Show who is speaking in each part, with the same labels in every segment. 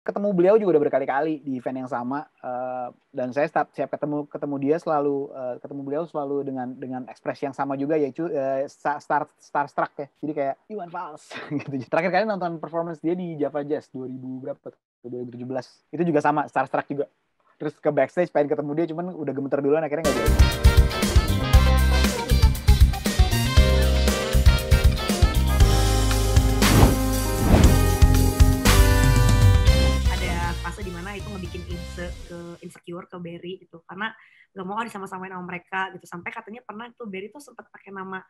Speaker 1: ketemu beliau juga udah berkali-kali di event yang sama, dan saya siap ketemu dia selalu, ketemu beliau selalu dengan ekspresi yang sama juga, yaitu starstruck ya. Jadi kayak Iwan Fals gitu. Terakhir kali nonton performance dia di Java Jazz 2000 berapa? 2017. Itu juga sama, starstruck juga. Terus ke backstage pengen ketemu dia, cuman udah gemeter duluan, akhirnya nggak jadi.
Speaker 2: Fase dimana itu ngebikin insecure ke Berry gitu, karena gak mau disama-samain sama mereka gitu, sampai katanya pernah tuh Berry tuh sempat pakai nama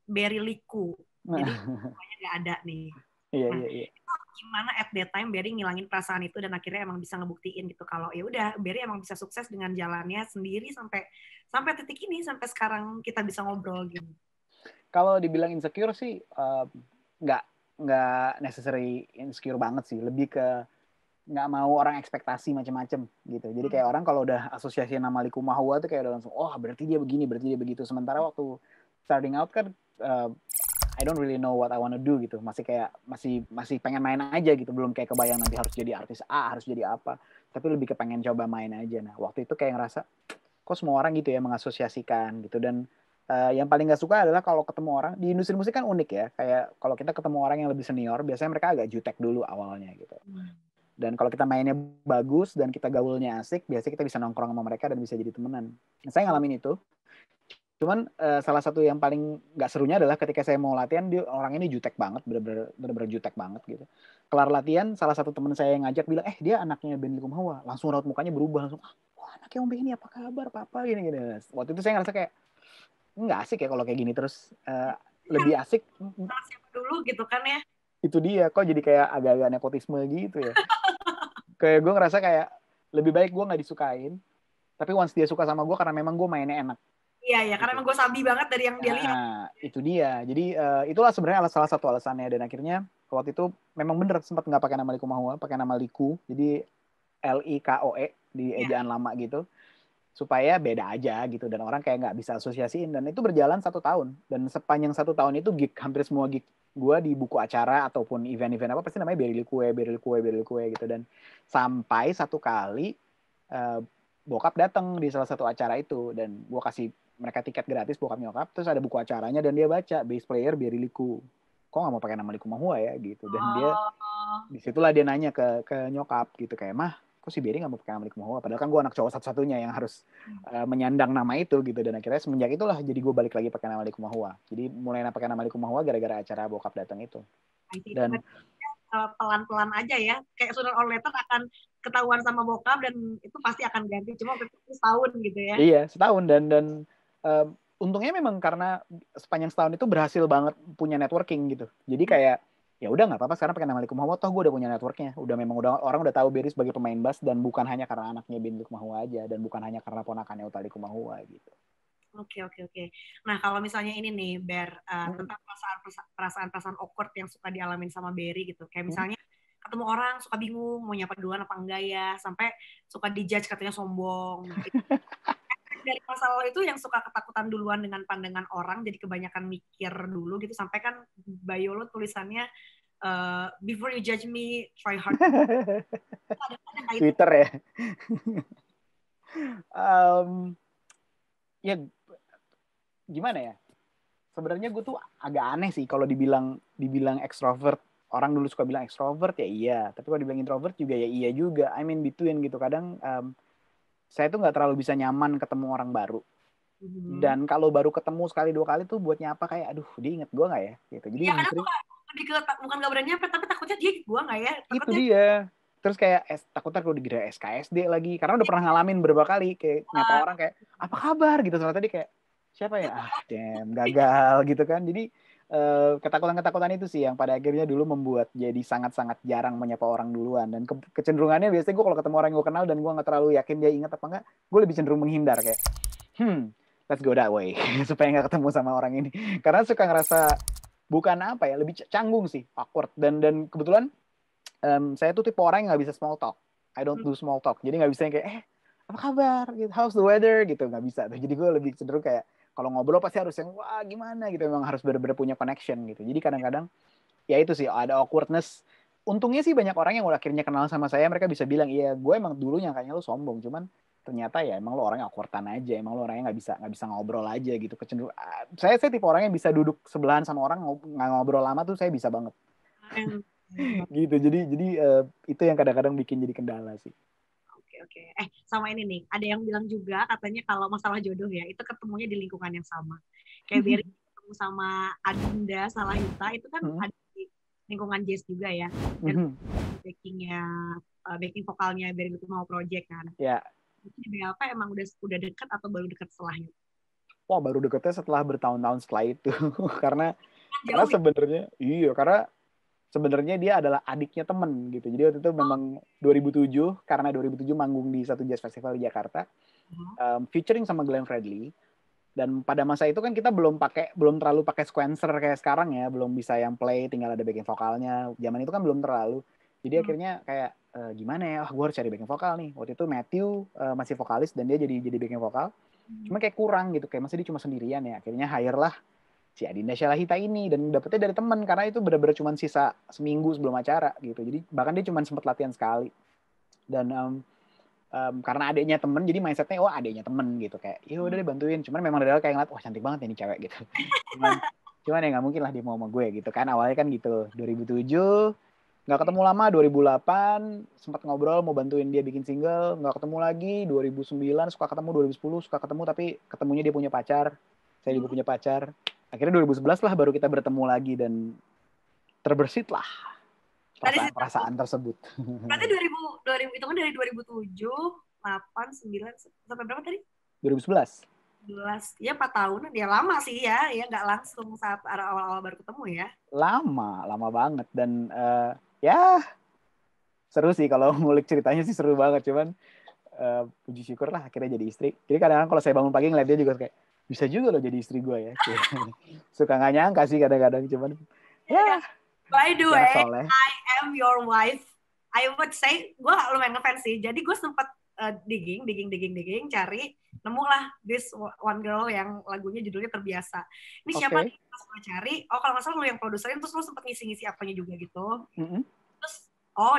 Speaker 2: Berry Liku, jadi namanya gak ada nih. Nah,
Speaker 1: Iya.
Speaker 2: itu gimana at that time Berry ngilangin perasaan itu dan akhirnya emang bisa ngebuktiin gitu kalau ya udah Berry emang bisa sukses dengan jalannya sendiri sampai titik ini, sampai sekarang kita bisa ngobrol gitu.
Speaker 1: Kalau dibilang insecure sih nggak necessary insecure banget sih, lebih ke nggak mau orang ekspektasi macam-macam gitu. Jadi kayak orang kalau udah asosiasi nama Likumahua tuh kayak udah langsung, oh berarti dia begini, berarti dia begitu. Sementara waktu starting out kan I don't really know what I wanna do gitu. Masih kayak masih pengen main aja gitu. Belum kayak kebayang nanti harus jadi artis A, harus jadi apa. Tapi lebih ke pengen coba main aja. Nah waktu itu kayak ngerasa, kok semua orang gitu ya mengasosiasikan gitu. Dan yang paling gak suka adalah kalau ketemu orang di industri musik kan unik ya. Kayak kalau kita ketemu orang yang lebih senior, biasanya mereka agak jutek dulu awalnya gitu. Dan kalau kita mainnya bagus dan kita gaulnya asik, biasanya kita bisa nongkrong sama mereka dan bisa jadi temenan. Nah, saya ngalamin itu. Cuman salah satu yang paling gak serunya adalah ketika saya mau latihan, dia orang ini jutek banget, bener-bener jutek banget gitu. Kelar latihan, salah satu teman saya yang ngajak bilang, dia anaknya Ben Likumahua. Langsung raut mukanya berubah, langsung, wah anaknya Om Benny, apa kabar, papa, gini. Waktu itu saya ngerasa kayak, nggak asik ya kalau kayak gini terus. Lebih asik.
Speaker 2: Siapa dulu gitu kan ya?
Speaker 1: Itu dia, kok jadi kayak agak-agak nepotisme gitu ya. Kayak gue ngerasa kayak lebih baik gue nggak disukain, tapi once dia suka sama gue karena memang gue mainnya enak.
Speaker 2: Iya, karena emang gue sabi banget dari yang dia lihat.
Speaker 1: Itu dia. Jadi itulah sebenarnya salah satu alasannya. Dan akhirnya waktu itu memang bener sempat nggak pakai nama Likumahua, pakai nama Liku. Jadi Likoe di ejaan lama gitu, supaya beda aja gitu dan orang kayak nggak bisa asosiasiin. Dan itu berjalan 1 tahun. Dan sepanjang 1 tahun itu gig, hampir semua gig gue di buku acara ataupun event-event apa pasti namanya Berry Liquue gitu. Dan sampai satu kali bokap datang di salah satu acara itu dan gue kasih mereka tiket gratis, bokap nyokap, terus ada buku acaranya dan dia baca bass player Berry Liku, kok nggak mau pakai nama Likumahua ya gitu. Dan dia disitulah dia nanya ke nyokap gitu kayak, mah kok si Berry nggak mau pakai nama Likumahua, padahal kan gue anak cowok satu-satunya yang harus menyandang nama itu gitu. Dan akhirnya semenjak itulah jadi gue balik lagi pakai nama Likumahua. Jadi mulai pakai nama Likumahua gara-gara acara bokap datang itu. Dan
Speaker 2: pelan-pelan aja ya, kayak sooner or later akan ketahuan sama bokap dan itu pasti akan ganti. Cuma waktu itu setahun gitu ya.
Speaker 1: Iya, setahun. Dan untungnya memang karena sepanjang setahun itu berhasil banget punya networking gitu. Jadi kayak ya udah nggak apa-apa sekarang pakai nama Likumahua, toh gue udah punya networknya. Orang udah tahu Berry sebagai pemain bass dan bukan hanya karena anaknya Ben Likumahua aja dan bukan hanya karena ponakannya Utha Likumahua gitu.
Speaker 2: Oke. Nah kalau misalnya ini nih tentang perasaan awkward yang suka dialamin sama Berry gitu, kayak misalnya ketemu orang suka bingung mau nyapa duluan apa enggak ya, sampai suka dijudge katanya sombong. Nah, dari masalah itu yang suka ketakutan duluan dengan pandangan orang, jadi kebanyakan mikir dulu gitu, sampai kan bio lo tulisannya before you judge me, try hard.
Speaker 1: Twitter ya. Ya gimana ya? Sebenarnya gue tuh agak aneh sih kalau dibilang extrovert. Orang dulu suka bilang extrovert ya iya, tapi kalau dibilang introvert juga ya iya juga. I mean between gitu. Kadang saya tuh nggak terlalu bisa nyaman ketemu orang baru. Dan kalau baru ketemu sekali 2 kali tuh buat nyapa kayak aduh dia inget gue nggak ya gitu. Jadi
Speaker 2: ya, kadang tuh bukan nggak berani nyapa, tapi takutnya dia gue nggak ya.
Speaker 1: Itu dia. Terus kayak takutnya kalau dikira SKSD lagi, karena udah pernah ngalamin beberapa kali kayak nyapa orang kayak apa kabar gitu, soalnya tadi kayak siapa ya, damn, gagal gitu kan. Jadi ketakutan itu sih yang pada akhirnya dulu membuat jadi sangat-sangat jarang menyapa orang duluan. Dan kecenderungannya biasanya gue kalau ketemu orang yang gue kenal dan gue nggak terlalu yakin dia ingat apa enggak, gue lebih cenderung menghindar kayak let's go that way supaya nggak ketemu sama orang ini. Karena suka ngerasa bukan apa ya, lebih canggung sih, awkward. Dan kebetulan saya tuh tipe orang yang nggak bisa small talk. I don't do small talk. Jadi nggak bisa yang kayak apa kabar, gitu, how's the weather gitu, nggak bisa. Jadi gue lebih cenderung kayak kalau ngobrol pasti harus yang wah gimana gitu, memang harus benar-benar punya connection gitu. Jadi kadang-kadang ya itu sih ada awkwardness untungnya sih banyak orang yang udah akhirnya kenal sama saya, mereka bisa bilang, iya gue emang dulu nyangkanya lu sombong, cuman ternyata ya emang lu orangnya awkward-an aja, emang lu orangnya nggak bisa ngobrol aja gitu. Saya tipe orang yang bisa duduk sebelahan sama orang nggak ngobrol lama tuh saya bisa banget gitu. Jadi itu yang kadang-kadang bikin jadi kendala sih.
Speaker 2: Oke. Sama ini nih, ada yang bilang juga katanya kalau masalah jodoh ya, itu ketemunya di lingkungan yang sama. Kayak Berry ketemu sama Adinda Salahita, itu kan ada di lingkungan jazz juga ya. Dan backing vokalnya Berry Likumahua Project kan.
Speaker 1: Ya.
Speaker 2: Itu di BLP emang udah dekat atau baru dekat setelahnya?
Speaker 1: Wah, baru deketnya setelah bertahun-tahun setelah itu. karena sebenarnya dia adalah adiknya temen gitu. Jadi waktu itu memang 2007, karena 2007 manggung di satu jazz festival di Jakarta, featuring sama Glenn Fredly. Dan pada masa itu kan kita belum terlalu pakai sequencer kayak sekarang ya, belum bisa yang play tinggal ada backing vokalnya. Zaman itu kan belum terlalu. Jadi akhirnya kayak gimana ya, gue harus cari backing vokal nih. Waktu itu Matthew masih vokalis dan dia jadi backing vokal. Cuma kayak kurang gitu, kayak masih dia cuma sendirian ya. Akhirnya hire lah si Adinda Salahita ini, dan dapetnya dari teman karena itu benar-benar cuma sisa seminggu sebelum acara gitu. Jadi bahkan dia cuma sempat latihan sekali. Dan karena adiknya temen, jadi mindsetnya adiknya temen gitu, kayak ya udah deh bantuin. Cuman memang dari awal kayak ngeliat, wah cantik banget ini cewek gitu. cuman ya nggak mungkin lah dia mau sama gue gitu kan, awalnya kan gitu. 2007 nggak ketemu lama, 2008 sempat ngobrol mau bantuin dia bikin single, nggak ketemu lagi. 2009 suka ketemu, 2010 suka ketemu, tapi ketemunya dia punya pacar, saya juga punya pacar. Akhirnya 2011 lah baru kita bertemu lagi dan terbersit lah perasaan tersebut.
Speaker 2: Berarti 2000 itu kan dari 2007, 8, 9 sampai berapa tadi?
Speaker 1: 2011.
Speaker 2: 11. Ya 4 tahunan. Ya lama sih ya. Ya nggak langsung saat awal-awal baru ketemu ya.
Speaker 1: Lama banget. Dan ya seru sih kalau ngulik ceritanya sih, seru banget. Cuman puji syukur lah akhirnya jadi istri. Jadi kadang-kadang kalau saya bangun pagi ngeliat dia juga kayak, bisa juga loh jadi istri gue ya. Suka nggak nyangka sih kadang-kadang, cuman ya.
Speaker 2: By the way, I am your wife. I would say, gue lumayan ngefans sih. Jadi gue sempat digging, cari, nemulah this one girl yang lagunya judulnya Terbiasa. Ini siapa nih? Pas gue cari, kalau nggak salah lu yang produserin, terus lu sempat ngisi-ngisi apanya juga gitu. Terus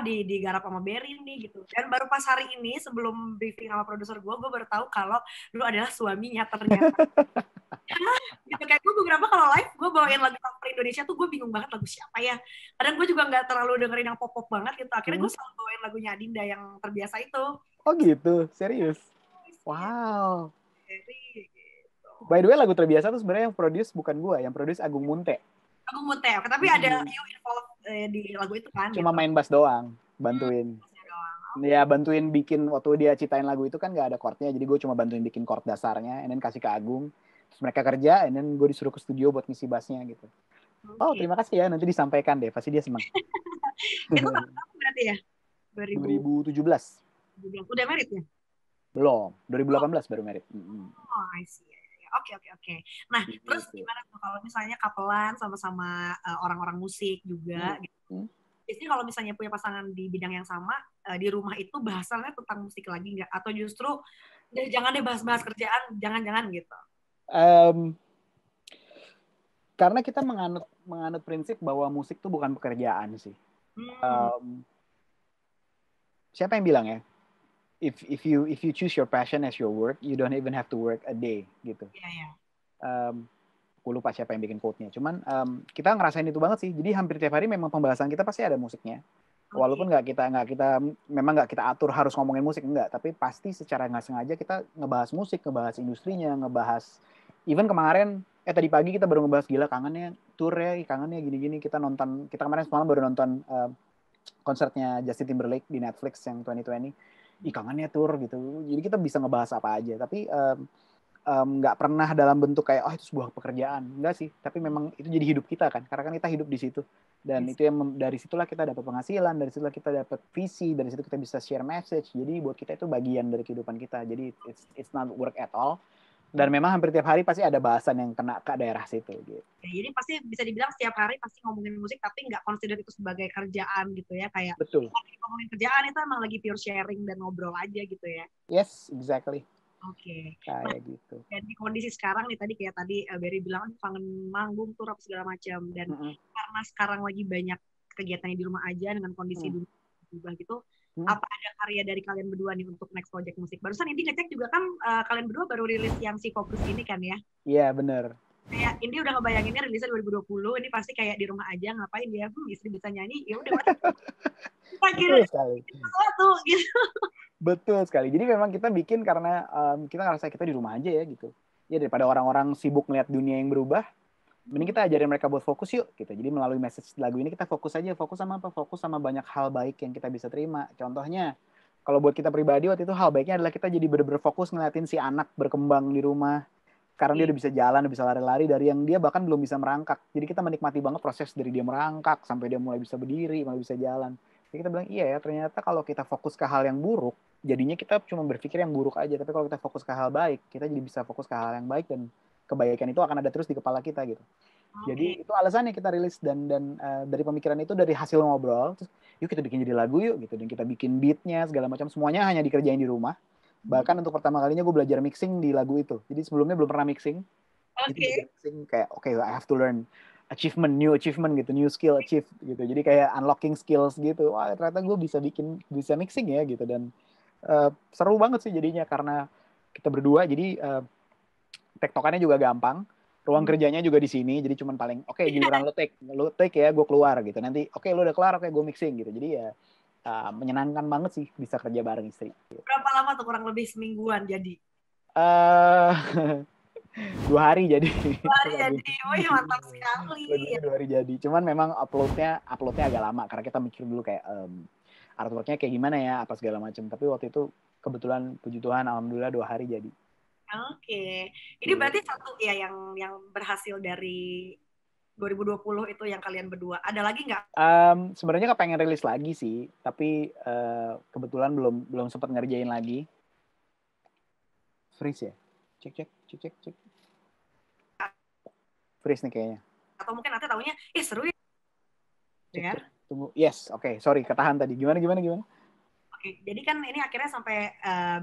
Speaker 2: digarap sama Berry nih gitu. Dan baru pas hari ini sebelum briefing sama produser gue baru tahu kalau lu adalah suaminya ternyata. Gitu, kayak gue beberapa kalau live gue bawain lagu cover Indonesia tuh gue bingung banget lagu siapa ya. Kadang gue juga nggak terlalu dengerin yang pop-pop banget gitu. Akhirnya gue selalu bawain lagunya Adinda yang Terbiasa itu.
Speaker 1: Oh gitu, serius? Wow. By the way, lagu Terbiasa tuh sebenarnya yang produce bukan gue, yang produce Agung Munte.
Speaker 2: Agung Munte, tapi ada you involved di lagu itu kan?
Speaker 1: Cuma gitu. Main bass doang, bantuin. Ya bantuin bikin, waktu dia ciptain lagu itu kan nggak ada chordnya, jadi gue cuma bantuin bikin chord dasarnya, and then kasih ke Agung. Terus mereka kerja, and then gue disuruh ke studio buat ngisi bassnya gitu. Oh terima kasih ya, nanti disampaikan deh, pasti dia senang.
Speaker 2: Itu tahun berarti ya?
Speaker 1: 2017.
Speaker 2: Udah merit ya?
Speaker 1: Belum, 2018 baru merit.
Speaker 2: Oh, I see. Oke. Nah, terus gimana tuh kalau misalnya kapelan sama-sama orang-orang musik juga gitu. Biasanya kalau misalnya punya pasangan di bidang yang sama, di rumah itu bahasannya tentang musik lagi nggak? Atau justru jangan deh bahas-bahas kerjaan, jangan-jangan gitu?
Speaker 1: Karena kita menganut prinsip bahwa musik itu bukan pekerjaan sih. Siapa yang bilang ya? If you choose your passion as your work, you don't even have to work a day gitu. Aku lupa siapa yang bikin quote-nya. Cuman kita ngerasain itu banget sih. Jadi hampir tiap hari memang pembahasan kita pasti ada musiknya. Walaupun nggak kita atur harus ngomongin musik, enggak. Tapi pasti secara nggak sengaja kita ngebahas musik, ngebahas industrinya, ngebahas. Even kemarin, tadi pagi kita baru ngebahas gila kangennya tour ya, kangennya gini-gini. Kita kemarin semalam baru nonton konsernya Justin Timberlake di Netflix yang 2020. Kangennya tour gitu. Jadi kita bisa ngebahas apa aja. Tapi nggak pernah dalam bentuk kayak itu sebuah pekerjaan. Enggak sih. Tapi memang itu jadi hidup kita kan. Karena kan kita hidup di situ. Dan itu yang dari situlah kita dapat penghasilan, dari situlah kita dapat visi, dari situ kita bisa share message. Jadi buat kita itu bagian dari kehidupan kita. Jadi it's not work at all. Dan memang hampir tiap hari pasti ada bahasan yang kena ke daerah situ gitu.
Speaker 2: Jadi pasti bisa dibilang setiap hari pasti ngomongin musik, tapi nggak consider itu sebagai kerjaan gitu ya, kayak
Speaker 1: betul.
Speaker 2: Ngomongin kerjaan itu emang lagi pure sharing dan ngobrol aja gitu ya.
Speaker 1: Yes, exactly.
Speaker 2: Oke.
Speaker 1: Kayak gitu.
Speaker 2: Dan di kondisi sekarang nih tadi Berry bilang kangen manggung tur apa segala macam, dan karena sekarang lagi banyak kegiatannya di rumah aja dengan kondisi dunia berubah gitu. Apa ada karya dari kalian berdua nih untuk next project musik? Barusan Indi ngecek juga kan kalian berdua baru rilis yang si Fokus ini kan ya?
Speaker 1: Iya, bener.
Speaker 2: Kayak Indi udah ngebayanginnya rilisnya 2020, ini pasti kayak di rumah aja ngapain dia, istri bisa nyanyi, ya udah kita kira sesuatu gitu.
Speaker 1: Betul sekali. Jadi memang kita bikin karena kita ngerasa kita di rumah aja ya gitu. Ya daripada orang-orang sibuk ngeliat dunia yang berubah, mending kita ajarin mereka buat fokus yuk gitu. Jadi melalui message lagu ini kita fokus aja. Fokus sama apa? Fokus sama banyak hal baik yang kita bisa terima. Contohnya, kalau buat kita pribadi waktu itu hal baiknya adalah kita jadi bener-bener fokus ngeliatin si anak berkembang di rumah. Karena dia udah bisa jalan, udah bisa lari-lari dari yang dia bahkan belum bisa merangkak. Jadi kita menikmati banget proses dari dia merangkak sampai dia mulai bisa berdiri, mulai bisa jalan. Jadi kita bilang, iya ya ternyata kalau kita fokus ke hal yang buruk, jadinya kita cuma berpikir yang buruk aja. Tapi kalau kita fokus ke hal baik, kita jadi bisa fokus ke hal yang baik dan kebaikan itu akan ada terus di kepala kita gitu. Jadi itu alasannya kita rilis dan dari pemikiran itu dari hasil ngobrol, terus yuk kita bikin jadi lagu yuk gitu dan kita bikin beatnya segala macam semuanya hanya dikerjain di rumah. Bahkan untuk pertama kalinya gue belajar mixing di lagu itu. Jadi sebelumnya belum pernah mixing. Itu belajar mixing kayak I have to learn new achievement gitu, new skill achieve gitu. Jadi kayak unlocking skills gitu. Wah ternyata gue bisa mixing ya gitu dan seru banget sih jadinya karena kita berdua jadi tektokannya juga gampang. Ruang kerjanya juga di sini, jadi cuman paling giliran lu take ya, gue keluar gitu. Nanti lu udah kelar, gue mixing gitu. Jadi ya menyenangkan banget sih bisa kerja bareng istri.
Speaker 2: Berapa lama tuh kurang lebih semingguan jadi?
Speaker 1: 2 hari jadi.
Speaker 2: 2 hari jadi, oh ya mantap sekali.
Speaker 1: Lagunya 2 hari jadi. Cuman memang uploadnya agak lama karena kita mikir dulu kayak artworknya kayak gimana ya, apa segala macam. Tapi waktu itu kebetulan puji Tuhan, alhamdulillah 2 hari jadi.
Speaker 2: Oke. Ini berarti satu ya yang berhasil dari 2020 itu yang kalian berdua. Ada lagi nggak?
Speaker 1: Sebenarnya kepengen rilis lagi sih, tapi kebetulan belum sempat ngerjain lagi. Freeze ya? Cek. Freeze nih kayaknya.
Speaker 2: Atau mungkin nanti tahunya, seru ya.
Speaker 1: Cek. Tunggu. Yes, oke. Sorry, ketahan tadi. Gimana?
Speaker 2: Oke, jadi kan ini akhirnya sampai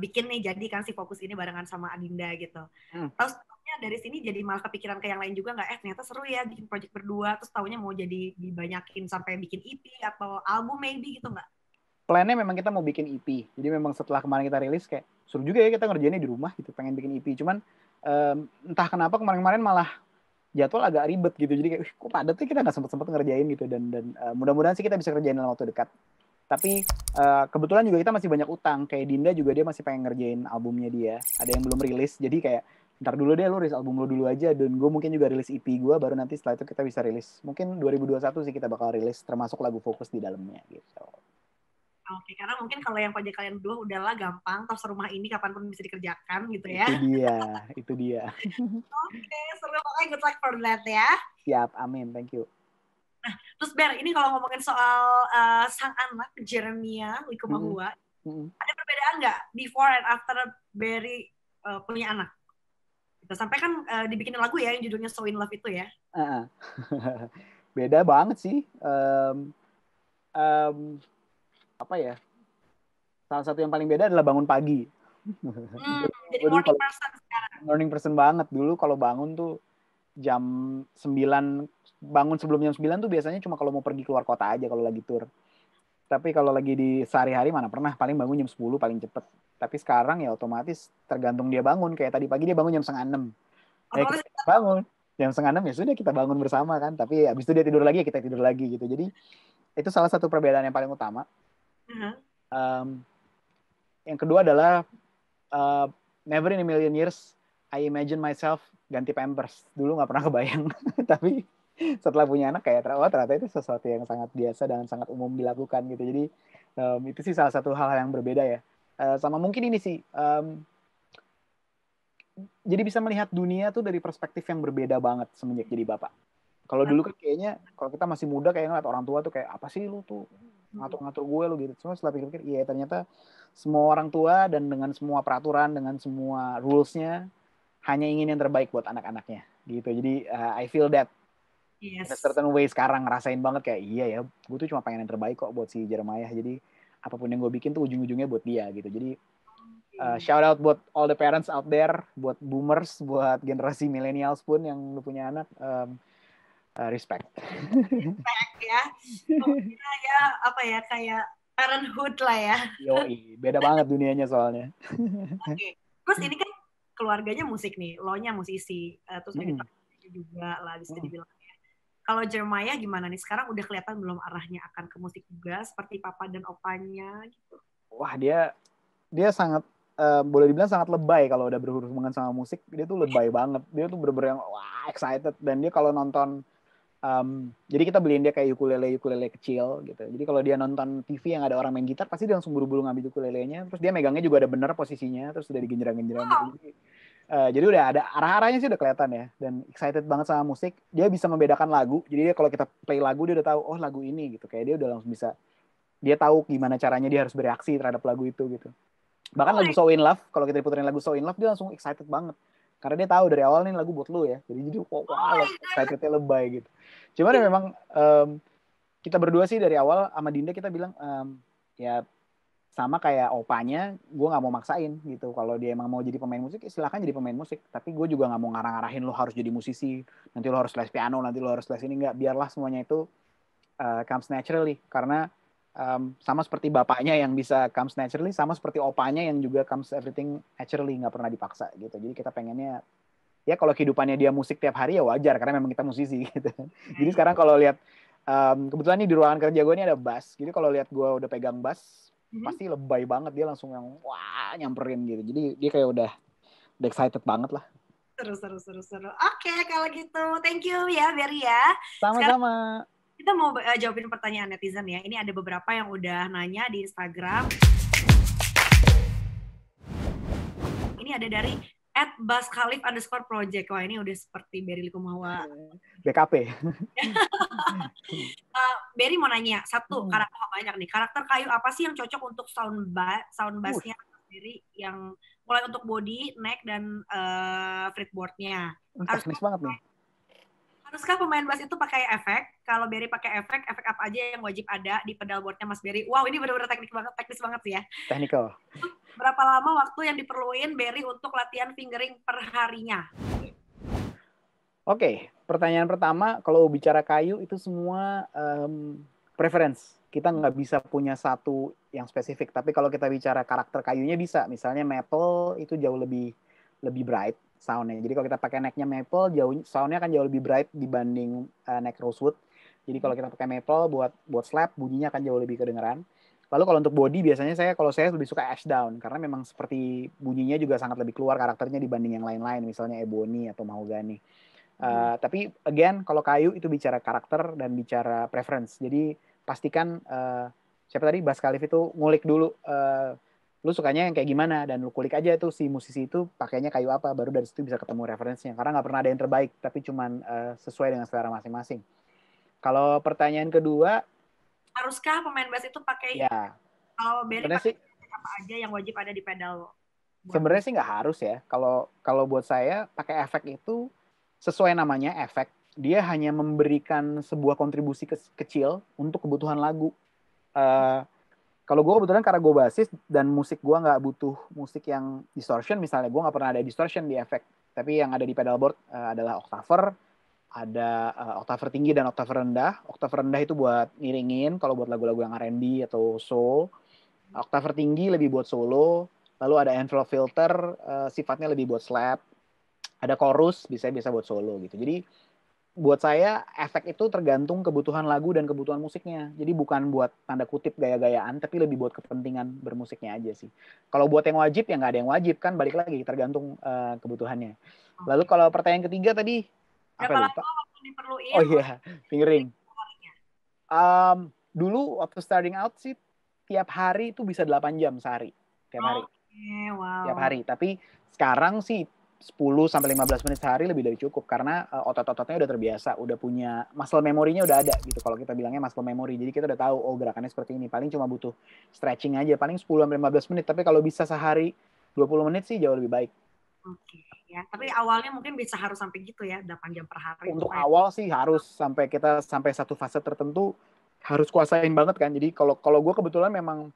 Speaker 2: bikin nih jadi kan si Fokus ini barengan sama Adinda gitu. Terus dari sini jadi malah kepikiran ke yang lain juga nggak? Ternyata seru ya bikin project berdua. Terus taunya mau jadi dibanyakin sampai bikin EP atau album maybe gitu nggak?
Speaker 1: Plannya memang kita mau bikin EP. Jadi memang setelah kemarin kita rilis kayak seru juga ya kita ngerjainnya di rumah gitu. Pengen bikin EP. Cuman entah kenapa kemarin malah jadwal agak ribet gitu. Jadi kayak kok padat sih kita nggak sempet ngerjain gitu. Dan mudah-mudahan sih kita bisa kerjain dalam waktu dekat. Tapi kebetulan juga kita masih banyak utang. Kayak Dinda juga dia masih pengen ngerjain albumnya dia. Ada yang belum rilis. Jadi kayak ntar dulu deh lu rilis album lu dulu aja. Dan gue mungkin juga rilis EP gue. Baru nanti setelah itu kita bisa rilis. Mungkin 2021 sih kita bakal rilis. Termasuk lagu Fokus di dalamnya gitu.
Speaker 2: Oke, karena mungkin kalau yang project kalian berdua udahlah gampang. Tos rumah ini kapanpun bisa dikerjakan gitu ya.
Speaker 1: Itu dia.
Speaker 2: Oke, seru banget. Good luck for that ya.
Speaker 1: Siap, amin. Thank you.
Speaker 2: Nah, terus Ber, ini kalau ngomongin soal sang anak, Jeremia Likumahua, ada perbedaan nggak before and after Berry punya anak? Gitu. Sampai kan dibikin lagu ya yang judulnya So In Love itu ya.
Speaker 1: Beda banget sih. Apa ya? Salah satu yang paling beda adalah bangun pagi.
Speaker 2: Jadi morning person sekarang.
Speaker 1: Morning person banget. Dulu kalau bangun tuh jam 9, bangun sebelum jam 9 tuh biasanya cuma kalau mau pergi keluar kota aja kalau lagi tur. Tapi kalau lagi di sehari-hari mana pernah, paling bangun jam 10 paling cepet. Tapi sekarang ya otomatis tergantung dia bangun. Kayak tadi pagi dia bangun jam 5:30. Kita bangun jam 5:30 ya sudah kita bangun bersama kan. Tapi abis itu dia tidur lagi ya kita tidur lagi gitu. Jadi itu salah satu perbedaan yang paling utama. Yang kedua adalah never in a million years I imagine myself ganti pampers. Dulu nggak pernah kebayang. Tapi setelah punya anak kayak ternyata itu sesuatu yang sangat biasa dan sangat umum dilakukan gitu. Jadi itu sih salah satu hal yang berbeda ya. Sama mungkin ini sih jadi bisa melihat dunia tuh dari perspektif yang berbeda banget semenjak jadi bapak. Kalau dulu kan kayaknya kalau kita masih muda kayak ngeliat orang tua tuh kayak apa sih lu tuh ngatur-ngatur gue lu gitu. Cuma setelah pikir-pikir iya ternyata semua orang tua dan dengan semua peraturan dengan semua rules-nya hanya ingin yang terbaik buat anak-anaknya gitu. Jadi I feel that in a certain way sekarang ngerasain banget kayak iya ya gue tuh cuma pengen yang terbaik kok buat si Jeremiah. Jadi apapun yang gue bikin tuh ujung-ujungnya buat dia gitu. Jadi shout out buat all the parents out there, buat boomers, buat generasi millennials pun yang udah punya anak. Respect.
Speaker 2: Respect ya. Kira ya apa ya kayak parenthood lah ya.
Speaker 1: Yoi, beda banget dunianya soalnya.
Speaker 2: Oke. Terus ini kan keluarganya musik nih, lo-nya musisi, terus
Speaker 1: Mm-mm.
Speaker 2: juga lah bisa dibilang. Kalau Jeremiah gimana nih? Sekarang udah kelihatan belum arahnya akan ke musik juga seperti papa dan opanya gitu.
Speaker 1: Wah, dia sangat boleh dibilang sangat lebay kalau udah berhubungan sama musik. Dia tuh lebay banget. Dia tuh bener-bener yang wah excited, dan dia kalau nonton jadi kita beliin dia kayak ukulele kecil gitu. Jadi kalau dia nonton TV yang ada orang main gitar, pasti dia langsung buru-buru ngambil ukulelenya. Terus dia megangnya juga ada bener posisinya, terus udah digenjreng-genjreng gitu. Jadi udah ada arah-arahnya sih udah kelihatan ya. Dan excited banget sama musik. Dia bisa membedakan lagu. Jadi dia kalau kita play lagu, dia udah tahu oh lagu ini gitu. Kayak dia udah langsung bisa, dia tahu gimana caranya dia harus bereaksi terhadap lagu itu gitu. Bahkan lagu So In Love, kalau kita diputerin lagu So In Love, dia langsung excited banget. Karena dia tahu dari awal nih lagu buat lu ya. Jadi wah excitednya lebay gitu. Cuman ya memang kita berdua sih dari awal sama Dinda kita bilang ya sama kayak opanya, gue nggak mau maksain gitu. Kalau dia emang mau jadi pemain musik, ya silakan jadi pemain musik. Tapi gue juga nggak mau ngarang-ngarahin lo harus jadi musisi. Nanti lo harus les piano, nanti lo harus les ini, nggak. Biarlah semuanya itu comes naturally. Karena sama seperti bapaknya yang bisa comes naturally, sama seperti opanya yang juga comes everything naturally, nggak pernah dipaksa gitu. Jadi kita pengennya ya kalau kehidupannya dia musik tiap hari ya wajar karena memang kita musisi gitu. Jadi sekarang kalau lihat kebetulan nih di ruangan kerja gue ini ada bass. Jadi kalau lihat gue udah pegang bass pasti lebay banget, dia langsung yang wah nyamperin gitu. Jadi dia kayak udah excited banget lah.
Speaker 2: Seru. Oke, kalau gitu thank you ya Berry ya. Sekarang
Speaker 1: Sama-sama.
Speaker 2: kita mau jawabin pertanyaan netizen ya. Ini ada beberapa yang udah nanya di Instagram. Ini ada dari @baskhalif_project. Wah, ini udah seperti Berry Likumawa.
Speaker 1: BKP.
Speaker 2: Berry mau nanya, satu, karakter banyak nih. Karakter kayu apa sih yang cocok untuk sound bass-nya sendiri, yang mulai untuk body, neck, dan fretboard-nya?
Speaker 1: Teknis banget nih.
Speaker 2: Haruskah pemain bass itu pakai efek? Kalau Berry pakai efek apa aja yang wajib ada di pedal boardnya Mas Berry? Wow, ini benar-benar teknis banget sih ya.
Speaker 1: Technical.
Speaker 2: Berapa lama waktu yang diperluin Berry untuk latihan fingering per harinya?
Speaker 1: Oke, pertanyaan pertama, kalau bicara kayu itu semua preference. Kita nggak bisa punya satu yang spesifik. Tapi kalau kita bicara karakter kayunya bisa. Misalnya maple itu jauh lebih bright soundnya. Jadi kalau kita pakai necknya maple, soundnya akan jauh lebih bright dibanding neck rosewood. Jadi kalau kita pakai maple buat slap, bunyinya akan jauh lebih kedengeran. Lalu kalau untuk body biasanya kalau saya lebih suka ash down karena memang seperti bunyinya juga sangat lebih keluar karakternya dibanding yang lain-lain, misalnya ebony atau mahogany. Tapi again kalau kayu itu bicara karakter dan bicara preference. Jadi pastikan siapa tadi Bas Khalif itu ngulik dulu lu sukanya yang kayak gimana, dan lu kulik aja tuh si musisi itu pakainya kayu apa, baru dari situ bisa ketemu referensinya. Karena nggak pernah ada yang terbaik, tapi cuman sesuai dengan selera masing-masing. Kalau pertanyaan kedua,
Speaker 2: haruskah pemain bass itu pakai?
Speaker 1: Ya,
Speaker 2: kalau Berry pakai
Speaker 1: sih,
Speaker 2: apa aja yang wajib ada di pedal?
Speaker 1: Sebenarnya sih nggak harus ya. Kalau buat saya pakai efek itu sesuai namanya efek. Dia hanya memberikan sebuah kontribusi kecil untuk kebutuhan lagu. Kalau gue kebetulan karena gue basis dan musik gue nggak butuh musik yang distortion, misalnya gue nggak pernah ada distortion di efek. Tapi yang ada di pedalboard adalah octaver, ada octaver tinggi dan octaver rendah. Octaver rendah itu buat ngiringin kalau buat lagu-lagu yang R&B atau soul. Octaver tinggi lebih buat solo. Lalu ada envelope filter, sifatnya lebih buat slap. Ada chorus, bisa buat solo gitu. Jadi buat saya efek itu tergantung kebutuhan lagu dan kebutuhan musiknya. Jadi bukan buat tanda kutip gaya-gayaan, tapi lebih buat kepentingan bermusiknya aja sih. Kalau buat yang wajib ya nggak ada yang wajib, kan balik lagi tergantung kebutuhannya. Lalu kalau pertanyaan ketiga tadi
Speaker 2: berapa lama waktu diperluin?
Speaker 1: Oh iya, fingering. Dulu waktu starting out sih tiap hari itu bisa 8 jam sehari. Tiap hari.
Speaker 2: Wow.
Speaker 1: Tiap hari. Tapi sekarang sih 10 sampai 15 menit sehari lebih dari cukup karena otot-ototnya udah terbiasa, udah punya muscle memory-nya udah ada gitu. Kalau kita bilangnya muscle memory. Jadi kita udah tahu oh gerakannya seperti ini. Paling cuma butuh stretching aja, paling 10 sampai 15 menit. Tapi kalau bisa sehari 20 menit sih jauh lebih baik.
Speaker 2: Oke, ya. Tapi awalnya mungkin bisa harus sampai gitu ya, 8 jam per hari.
Speaker 1: Untuk awal sih harus sampai satu fase tertentu harus kuasain banget kan. Jadi kalau gue kebetulan memang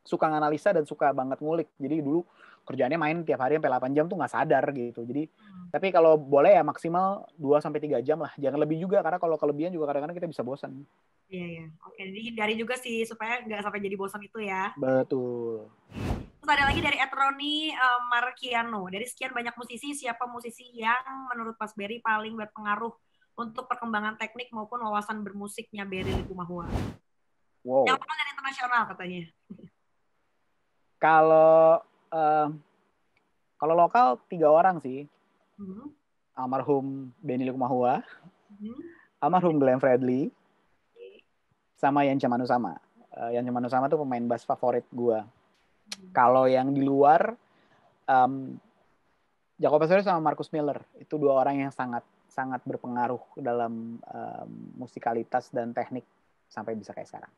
Speaker 1: suka nganalisa dan suka banget ngulik. Jadi dulu kerjaannya main tiap hari sampai 8 jam tuh nggak sadar gitu. Jadi tapi kalau boleh ya maksimal 2 sampai 3 jam lah. Jangan lebih juga karena kalau kelebihan juga kadang-kadang kita bisa bosan.
Speaker 2: Iya, iya. Oke, jadi hindari juga sih supaya nggak sampai jadi bosan itu ya.
Speaker 1: Betul.
Speaker 2: Terus ada lagi dari Etroni Markiano. Dari sekian banyak musisi, siapa musisi yang menurut Mas Berry paling berpengaruh untuk perkembangan teknik maupun wawasan bermusiknya Berry Likumahua?
Speaker 1: Wow.
Speaker 2: Yang lokal dan internasional katanya.
Speaker 1: Kalau kalau lokal 3 orang sih. Almarhum Benny Likumahua, almarhum Glenn Fredly, sama Yance Manusama. Yance Manusama tuh pemain bass favorit gue. Kalau yang di luar, Jaco Pastorius sama Marcus Miller. Itu 2 orang yang sangat sangat berpengaruh dalam musikalitas dan teknik sampai bisa kayak sekarang.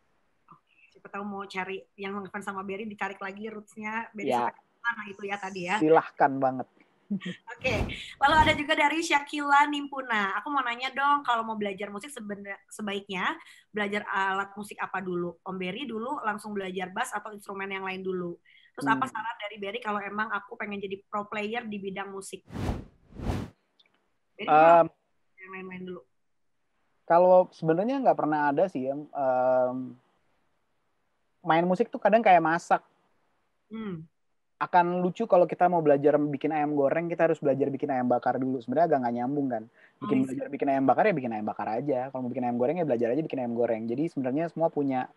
Speaker 2: Siapa tahu mau cari yang ngefans sama Berry, ditarik lagi roots-nya Berry
Speaker 1: Ya,
Speaker 2: sampai mana itu ya tadi ya.
Speaker 1: silahkan banget.
Speaker 2: Oke, lalu ada juga dari Syakila Nimpuna. Aku mau nanya dong, kalau mau belajar musik sebaiknya belajar alat musik apa dulu? Om Berry dulu langsung belajar bass atau instrumen yang lain dulu? Terus apa saran dari Berry kalau emang aku pengen jadi pro player di bidang musik? Berry yang lain-lain dulu.
Speaker 1: Kalau sebenarnya nggak pernah ada sih yang main musik tuh kadang kayak masak. Akan lucu kalau kita mau belajar bikin ayam goreng, kita harus belajar bikin ayam bakar dulu. Sebenarnya agak nggak nyambung kan. Belajar bikin ayam bakar ya bikin ayam bakar aja. Kalau mau bikin ayam goreng ya belajar aja bikin ayam goreng. Jadi sebenarnya semua punya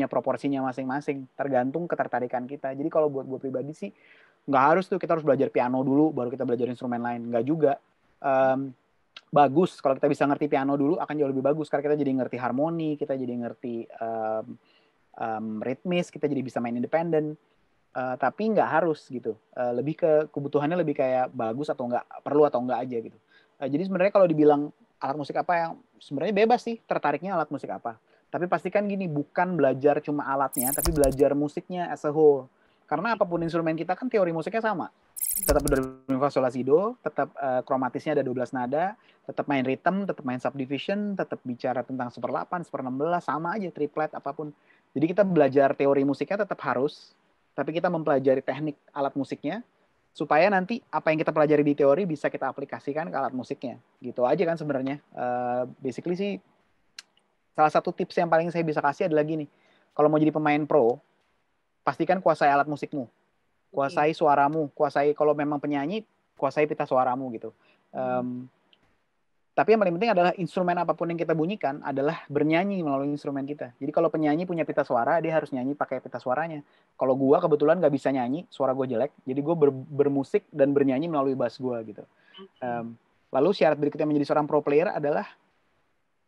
Speaker 1: proporsinya masing-masing. Tergantung ketertarikan kita. Jadi kalau buat gue pribadi sih nggak harus tuh kita harus belajar piano dulu baru kita belajar instrumen lain. Nggak juga. Bagus kalau kita bisa ngerti piano dulu akan jauh lebih bagus karena kita jadi ngerti harmoni, kita jadi ngerti ritmis, kita jadi bisa main independen. Tapi nggak harus gitu. Lebih ke kebutuhannya lebih kayak bagus atau nggak, perlu atau nggak aja gitu. Jadi sebenarnya kalau dibilang alat musik apa yang sebenarnya bebas sih tertariknya alat musik apa. Tapi pastikan gini, bukan belajar cuma alatnya, tapi belajar musiknya as a whole. Karena apapun instrumen kita kan teori musiknya sama. Tetap do, mi, fa, sol, la, si, do, tetap kromatisnya ada 12 nada, tetap main rhythm, tetap main subdivision, tetap bicara tentang 1/8, 1/16, sama aja, triplet, apapun. Jadi kita belajar teori musiknya tetap harus, tapi kita mempelajari teknik alat musiknya supaya nanti apa yang kita pelajari di teori bisa kita aplikasikan ke alat musiknya. Gitu aja kan sebenarnya. Basically sih salah satu tips yang paling saya bisa kasih adalah gini. Kalau mau jadi pemain pro, pastikan kuasai alat musikmu. Kuasai suaramu, kuasai kalau memang penyanyi, kuasai pita suaramu gitu. Tapi yang paling penting adalah instrumen apapun yang kita bunyikan adalah bernyanyi melalui instrumen kita. Jadi kalau penyanyi punya pita suara, dia harus nyanyi pakai pita suaranya. Kalau gue kebetulan nggak bisa nyanyi, suara gue jelek, jadi gue bermusik dan bernyanyi melalui bass gue gitu. Lalu syarat berikutnya menjadi seorang pro player adalah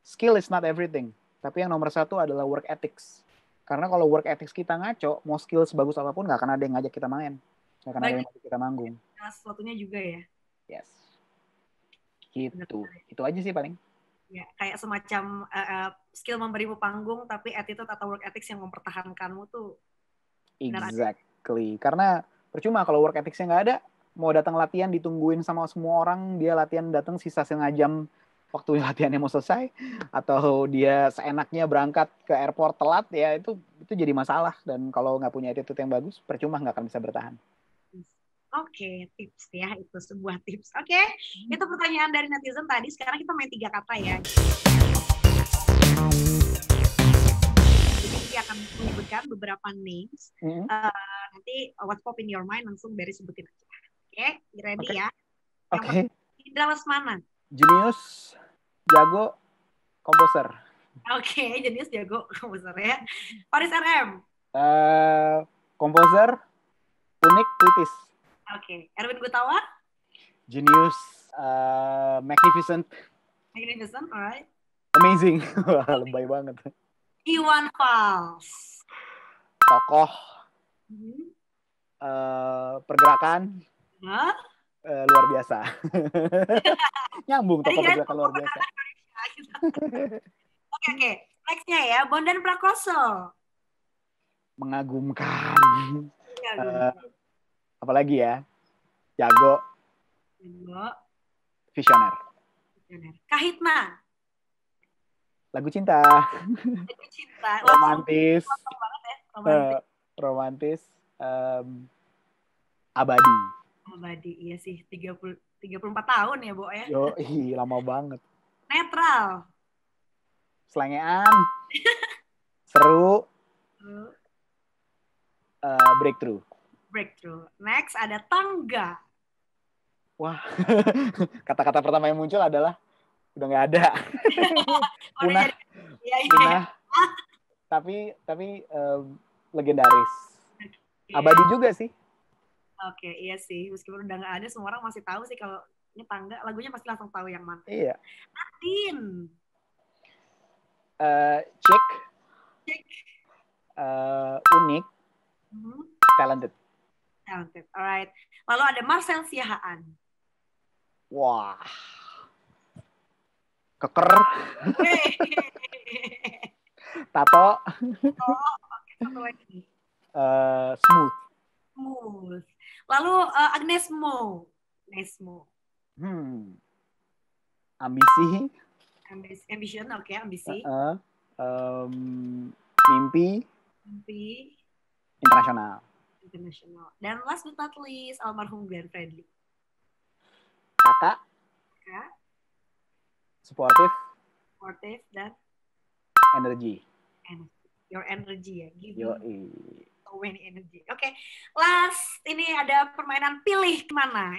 Speaker 1: skill is not everything. Tapi yang nomor 1 adalah work ethics. Karena kalau work ethics kita ngaco, mau skill sebagus apapun nggak akan ada yang ngajak kita main. Nggak akan ada yang ngajak kita manggung.
Speaker 2: Sesuatunya juga ya.
Speaker 1: Yes. Gitu. Itu aja sih paling.
Speaker 2: Ya, kayak semacam skill memberimu panggung, tapi attitude atau work ethics yang mempertahankanmu tuh.
Speaker 1: Exactly. Karena percuma kalau work ethics-nya nggak ada, mau datang latihan ditungguin sama semua orang, dia latihan datang sisa setengah jam waktu latihannya mau selesai, atau dia seenaknya berangkat ke airport telat, ya itu jadi masalah. Dan kalau nggak punya attitude yang bagus, percuma nggak akan bisa bertahan.
Speaker 2: Oke, tips ya, itu sebuah tips. Oke, itu pertanyaan dari netizen tadi. Sekarang kita main 3 kata ya. Jadi dia akan menyebutkan beberapa names. Nanti what pop in your mind langsung Berry sebutin aja. Oke, ready ya?
Speaker 1: Oke.
Speaker 2: Dallas mana?
Speaker 1: Jenius, jago, komposer.
Speaker 2: Oke, Jenius, jago, komposer ya. Faris RM.
Speaker 1: Komposer, unik, puitis.
Speaker 2: Oke, Erwin Gutawa.
Speaker 1: Genius, magnificent.
Speaker 2: Magnificent, alright.
Speaker 1: Amazing. Wah, lebay banget.
Speaker 2: Iwan Fals.
Speaker 1: Tokoh. Pergerakan. Luar biasa. Nyambung tokoh pergerakan luar biasa.
Speaker 2: Oke. Nextnya ya, Bondan Prakoso.
Speaker 1: Mengagumkan. Apalagi ya? Jago. Visioner.
Speaker 2: Kahitna.
Speaker 1: Lagu cinta.
Speaker 2: Lagu cinta.
Speaker 1: Romantis.
Speaker 2: Banget ya, romantis.
Speaker 1: Romantis. Abadi.
Speaker 2: Abadi, iya sih. 34 tahun ya, Bo ya.
Speaker 1: Lama banget.
Speaker 2: Netral.
Speaker 1: Selengean. Seru. Breakthrough.
Speaker 2: Next ada tangga.
Speaker 1: Wah, kata-kata pertama yang muncul adalah udah nggak ada. Punah. Punah. Tapi legendaris. Abadi juga sih.
Speaker 2: Oke, iya sih. Meskipun udah nggak ada, semua orang masih tahu sih kalau ini tangga. Lagunya pasti langsung tahu yang mana.
Speaker 1: Iya.
Speaker 2: Nadine.
Speaker 1: Chick. Unik. Talented.
Speaker 2: Alright. Lalu ada Marcel Siahaan.
Speaker 1: Wah. Keker. Tato.
Speaker 2: Oke, satu lagi.
Speaker 1: Smooth.
Speaker 2: Lalu Agnes Mo.
Speaker 1: Ambisi.
Speaker 2: Ambition, oke, ambisi.
Speaker 1: Mimpi. Internasional.
Speaker 2: Dan last but not least, almarhum Glenn Fredly.
Speaker 1: Kakak. Supportive
Speaker 2: dan
Speaker 1: energy.
Speaker 2: Your energy ya.
Speaker 1: Yoi.
Speaker 2: So many energy. Oke, last ini ada permainan pilih kemana.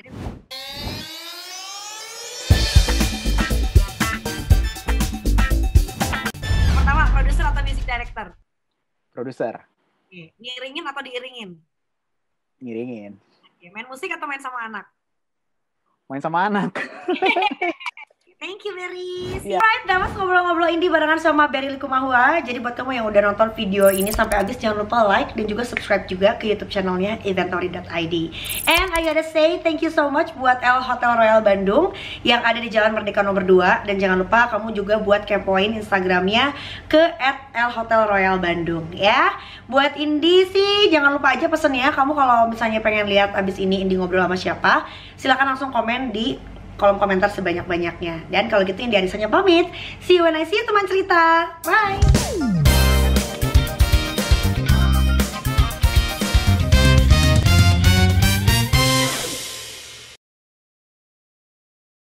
Speaker 2: Pertama, produser atau music director?
Speaker 1: Produser.
Speaker 2: Ngiringin atau diiringin?
Speaker 1: Ngiringin.
Speaker 2: Main musik atau main sama anak?
Speaker 1: Main sama anak.
Speaker 2: Thank you, Berry. Yeah. Alright, damas ngobrol-ngobrol indie barengan sama Berry Likumahua. Jadi buat kamu yang udah nonton video ini sampai habis, jangan lupa like dan juga subscribe juga ke YouTube channelnya inventory.id. And I gotta say thank you so much buat El Hotel Royal Bandung yang ada di Jalan Merdeka nomor 2. Dan jangan lupa kamu juga buat kepoin Instagramnya ke @elhotelroyalbandung ya. Buat indie sih jangan lupa aja pesennya. Kamu kalau misalnya pengen lihat abis ini indie ngobrol sama siapa, silakan langsung komen di kolom komentar sebanyak-banyaknya. Dan kalau gitu Indi Arisanya pamit. See you when I see you teman cerita. Bye.